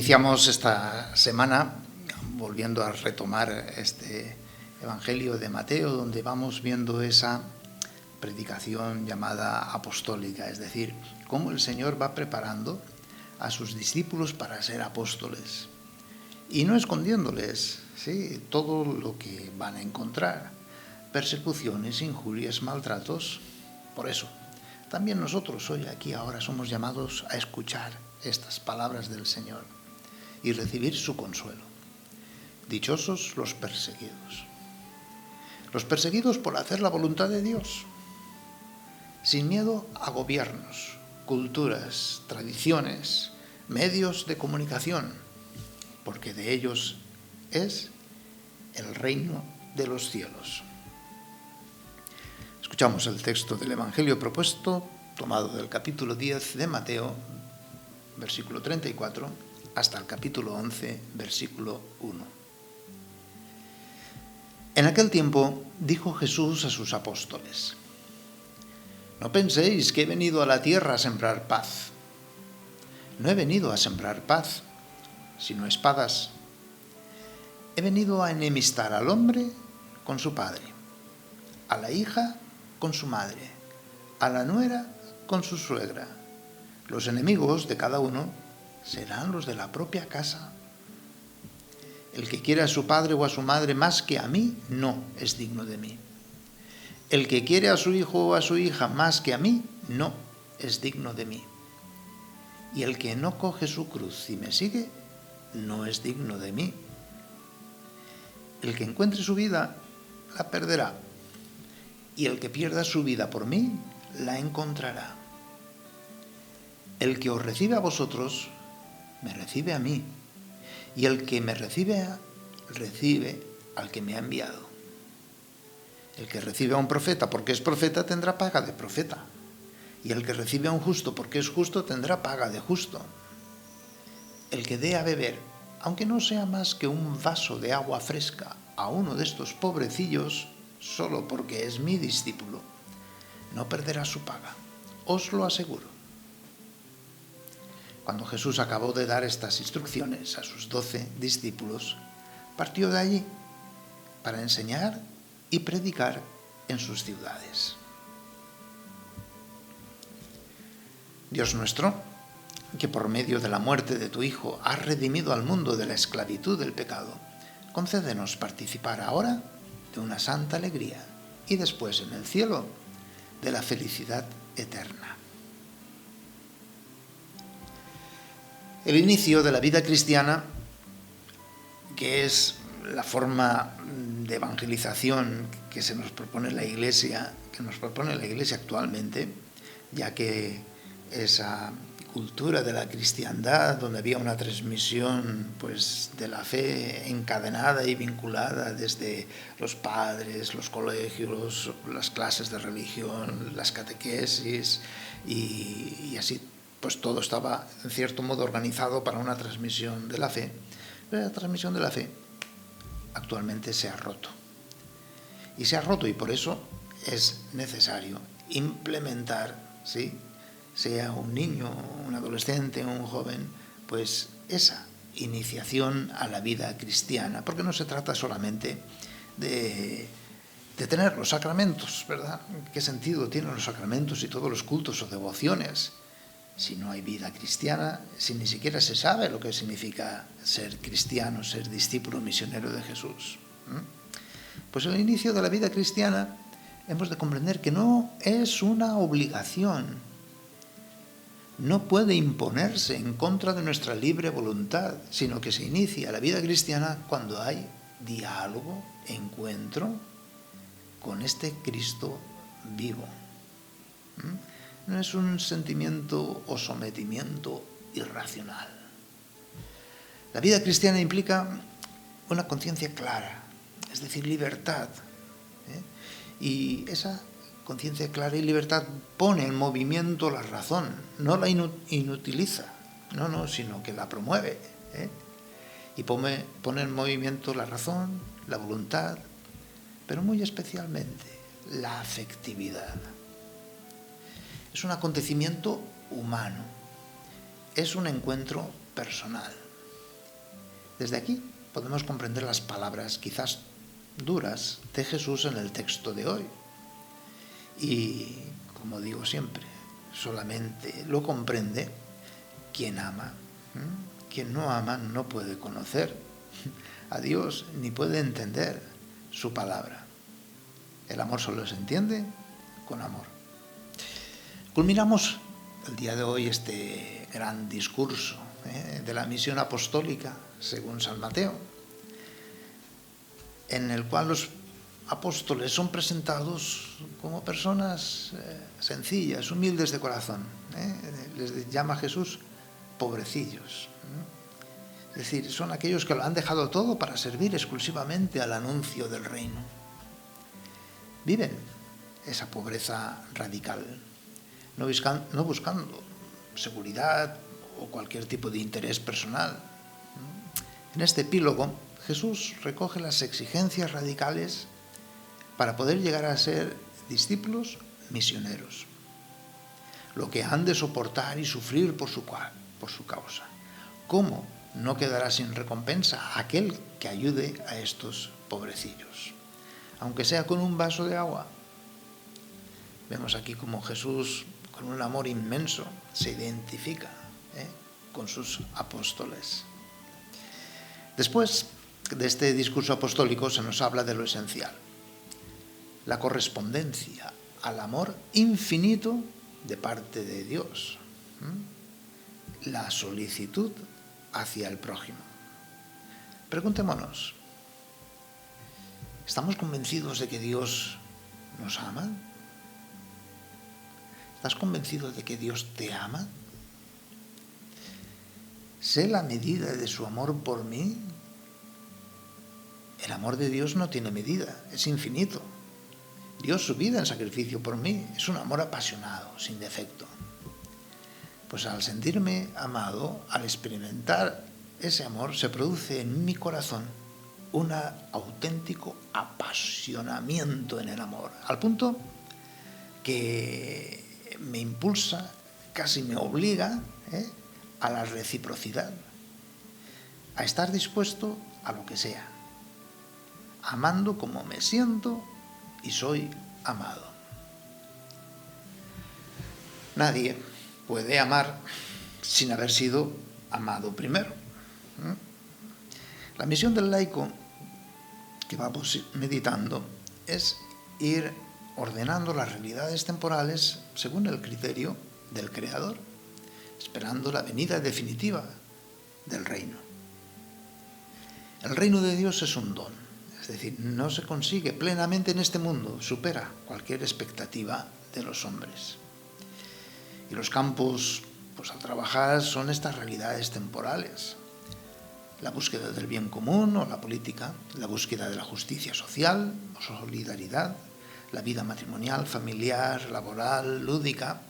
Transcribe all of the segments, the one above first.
Iniciamos esta semana volviendo a retomar este Evangelio de Mateo, donde vamos viendo esa predicación llamada apostólica, es decir, cómo el Señor va preparando a sus discípulos para ser apóstoles y no escondiéndoles, ¿sí?, todo lo que van a encontrar, persecuciones, injurias, maltratos. Por eso, también nosotros hoy aquí ahora somos llamados a escuchar estas palabras del Señor y recibir su consuelo. Dichosos los perseguidos por hacer la voluntad de Dios, sin miedo a gobiernos, culturas, tradiciones, medios de comunicación, porque de ellos es el reino de los cielos. Escuchamos el texto del Evangelio propuesto, tomado del capítulo 10 de Mateo, versículo 34, hasta el capítulo 11, versículo 1. En aquel tiempo dijo Jesús a sus apóstoles: No penséis que he venido a la tierra a sembrar paz. No he venido a sembrar paz, sino espadas. He venido a enemistar al hombre con su padre, a la hija con su madre, a la nuera con su suegra. Los enemigos de cada uno serán los de la propia casa. El que quiere a su padre o a su madre más que a mí, no es digno de mí. El que quiere a su hijo o a su hija más que a mí, no es digno de mí. Y el que no coge su cruz y me sigue, no es digno de mí. El que encuentre su vida, la perderá. Y el que pierda su vida por mí, la encontrará. El que os recibe a vosotros, me recibe a mí. Y el que me recibe al que me ha enviado. El que recibe a un profeta porque es profeta tendrá paga de profeta. Y el que recibe a un justo porque es justo tendrá paga de justo. El que dé a beber, aunque no sea más que un vaso de agua fresca, a uno de estos pobrecillos, solo porque es mi discípulo, no perderá su paga. Os lo aseguro. Cuando Jesús acabó de dar estas instrucciones a sus 12 discípulos, partió de allí para enseñar y predicar en sus ciudades. Dios nuestro, que por medio de la muerte de tu Hijo has redimido al mundo de la esclavitud del pecado, concédenos participar ahora de una santa alegría y después en el cielo de la felicidad eterna. El inicio de la vida cristiana, que es la forma de evangelización que nos propone la Iglesia actualmente, ya que esa cultura de la cristiandad, donde había una transmisión pues de la fe encadenada y vinculada desde los padres, los colegios, las clases de religión, las catequesis y así, pues todo estaba en cierto modo organizado para una transmisión de la fe. Pero la transmisión de la fe actualmente se ha roto. Y se ha roto y por eso es necesario implementar, ¿sí?, sea un niño, un adolescente, un joven, pues esa iniciación a la vida cristiana, porque no se trata solamente de tener los sacramentos, ¿verdad? ¿Qué sentido tienen los sacramentos y todos los cultos o devociones si no hay vida cristiana, si ni siquiera se sabe lo que significa ser cristiano, ser discípulo misionero de Jesús? Pues el inicio de la vida cristiana hemos de comprender que no es una obligación, no puede imponerse en contra de nuestra libre voluntad, sino que se inicia la vida cristiana cuando hay diálogo, encuentro con este Cristo vivo. No es un sentimiento o sometimiento irracional. La vida cristiana implica una conciencia clara, es decir, libertad. Y esa conciencia clara y libertad pone en movimiento la razón, no la inutiliza, sino que la promueve. Y pone en movimiento la razón, la voluntad, pero muy especialmente la afectividad. Es un acontecimiento humano, es un encuentro personal. Desde aquí podemos comprender las palabras quizás duras de Jesús en el texto de hoy. Y, como digo siempre, solamente lo comprende quien ama. Quien no ama no puede conocer a Dios ni puede entender su palabra. El amor solo se entiende con amor. Culminamos el día de hoy este gran discurso de la misión apostólica según San Mateo, en el cual los apóstoles son presentados como personas sencillas, humildes de corazón. Les llama Jesús pobrecillos. Es decir, son aquellos que lo han dejado todo para servir exclusivamente al anuncio del reino. Viven esa pobreza radical, no buscando seguridad o cualquier tipo de interés personal. En este epílogo, Jesús recoge las exigencias radicales para poder llegar a ser discípulos misioneros, lo que han de soportar y sufrir por su causa. ¿Cómo no quedará sin recompensa aquel que ayude a estos pobrecillos, aunque sea con un vaso de agua? Vemos aquí cómo Jesús, con un amor inmenso, se identifica con sus apóstoles. Después de este discurso apostólico se nos habla de lo esencial, la correspondencia al amor infinito de parte de Dios, la solicitud hacia el prójimo. Preguntémonos, ¿estamos convencidos de que Dios nos ama? ¿Estás convencido de que Dios te ama? ¿Sé la medida de su amor por mí? El amor de Dios no tiene medida, es infinito. Dio su vida en sacrificio por mí, es un amor apasionado, sin defecto. Pues al sentirme amado, al experimentar ese amor, se produce en mi corazón un auténtico apasionamiento en el amor, al punto que me impulsa, casi me obliga a la reciprocidad, a estar dispuesto a lo que sea, amando como me siento y soy amado. Nadie puede amar sin haber sido amado primero. La misión del laico que vamos meditando es ir ordenando las realidades temporales según el criterio del Creador, esperando la venida definitiva del reino. El reino de Dios es un don, es decir, no se consigue plenamente en este mundo, supera cualquier expectativa de los hombres. Y los campos a trabajar son estas realidades temporales: la búsqueda del bien común o la política, la búsqueda de la justicia social o solidaridad, la vida matrimonial, familiar, laboral, lúdica,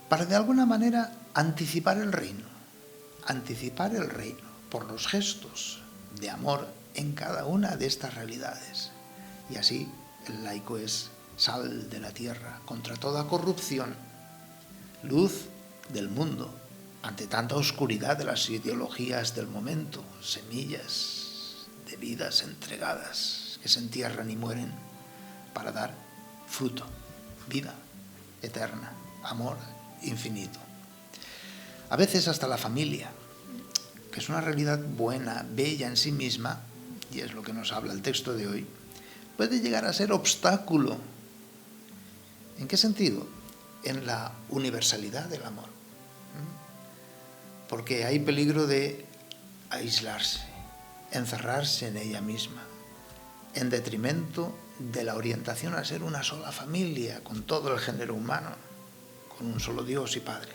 para de alguna manera anticipar el reino por los gestos de amor en cada una de estas realidades. Y así el laico es sal de la tierra contra toda corrupción, luz del mundo ante tanta oscuridad de las ideologías del momento, semillas de vidas entregadas que se entierran y mueren para dar fruto, vida eterna, amor infinito. A veces hasta la familia, que es una realidad buena, bella en sí misma, y es lo que nos habla el texto de hoy, puede llegar a ser obstáculo. ¿En qué sentido? En la universalidad del amor. Porque hay peligro de aislarse, encerrarse en ella misma, en detrimento de la orientación a ser una sola familia con todo el género humano, con un solo Dios y Padre,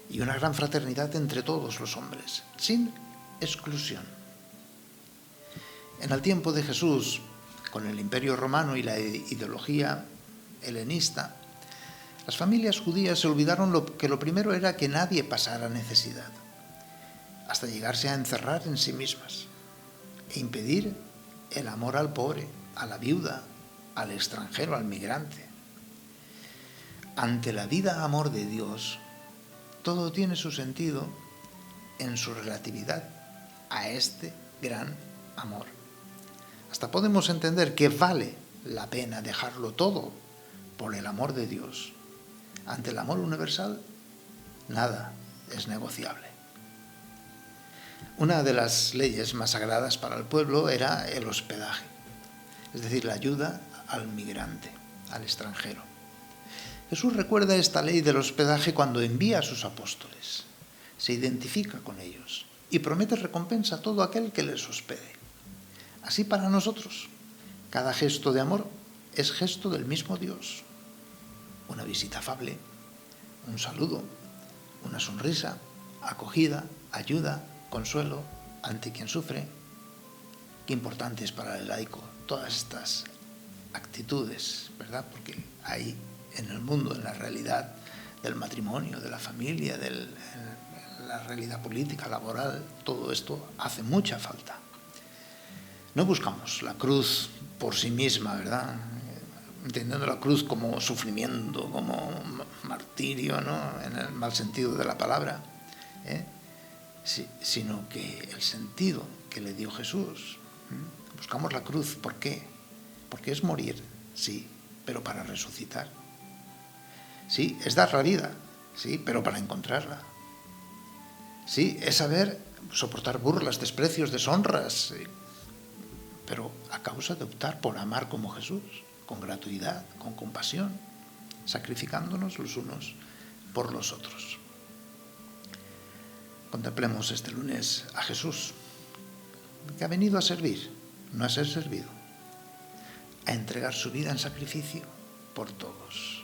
y una gran fraternidad entre todos los hombres, sin exclusión. En el tiempo de Jesús, con el Imperio Romano y la ideología helenista, las familias judías se olvidaron que lo primero era que nadie pasara necesidad, hasta llegarse a encerrar en sí mismas e impedir el amor al pobre, a la viuda, al extranjero, al migrante. Ante la vida amor de Dios, todo tiene su sentido en su relatividad a este gran amor. Hasta podemos entender que vale la pena dejarlo todo por el amor de Dios. Ante el amor universal, nada es negociable. Una de las leyes más sagradas para el pueblo era el hospedaje, es decir, la ayuda al migrante, al extranjero. Jesús recuerda esta ley del hospedaje cuando envía a sus apóstoles, se identifica con ellos y promete recompensa a todo aquel que les hospede. Así para nosotros, cada gesto de amor es gesto del mismo Dios. Una visita afable, un saludo, una sonrisa, acogida, ayuda, consuelo ante quien sufre. Qué importante es para el laico todas estas actitudes, ¿verdad? Porque hay en el mundo, en la realidad del matrimonio, de la familia, de la realidad política, laboral, todo esto hace mucha falta. No buscamos la cruz por sí misma, ¿verdad? Entendiendo la cruz como sufrimiento, como martirio, ¿no? En el mal sentido de la palabra, sí, sino que el sentido que le dio Jesús. Buscamos la cruz, ¿por qué? Porque es morir, sí, pero para resucitar. Sí, es dar la vida, sí, pero para encontrarla. Sí, es saber soportar burlas, desprecios, deshonras, pero a causa de optar por amar como Jesús, con gratuidad, con compasión, sacrificándonos los unos por los otros. Contemplemos este lunes a Jesús, que ha venido a servir, no a ser servido, a entregar su vida en sacrificio por todos.